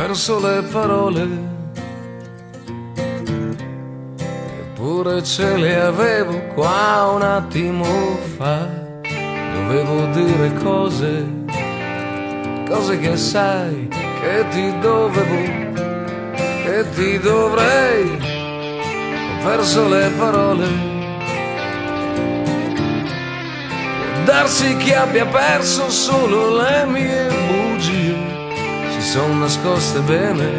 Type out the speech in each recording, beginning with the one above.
perso le parole, eppure ce le avevo qua un attimo fa. Dovevo dire cose che sai che ti dovevo, che ti dovrei. Ho perso le parole. Può darsi che abbia perso solo le mie bugie, si sono nascoste bene,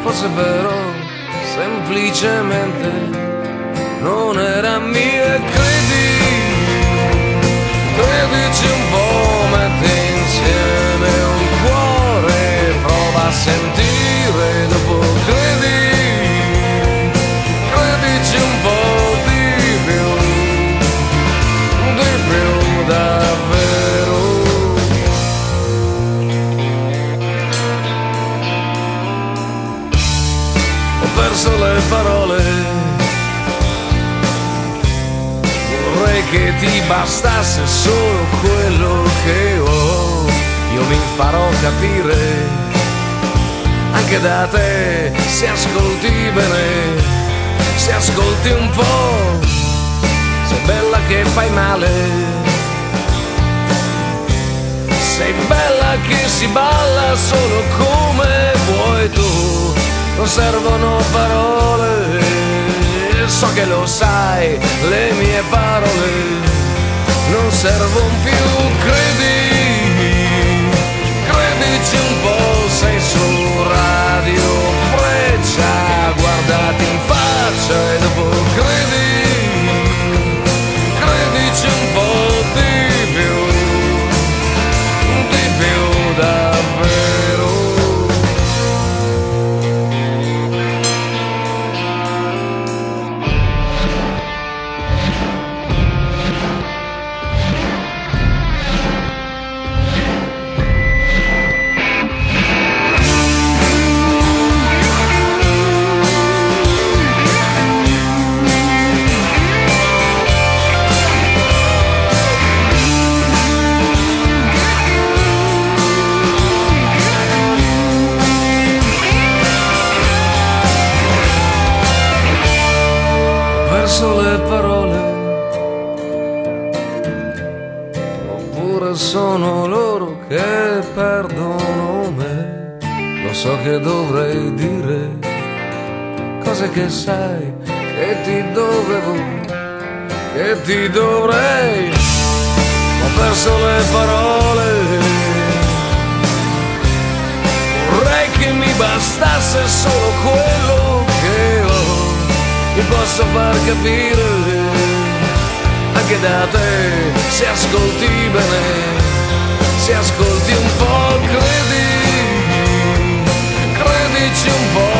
forse però semplicemente non era mia. Credici un po', metti insieme un cuore, prova a sentire dopo. Credici un po' di più davvero. Ho perso le parole, vorrei che ti bastasse solo quello che ho. Io mi farò capire anche da te, se ascolti bene, se ascolti un po'. Sei bella che fai male, sei bella che si balla solo come vuoi tu. Non servono parole, so che lo sai, le mie parole non servono più. Credici un po', sei su Radio Freccia, guardati in faccia e dopo credici un po' di più davvero. Le parole, oppure sono loro che perdono me. Lo so che dovrei dire cose che sai che ti dovevo, che ti dovrei. Ho perso le parole, vorrei che mi bastasse solo quello che ho. Mi posso far capire anche da te, se ascolti bene, se ascolti un po'. Credici un po'.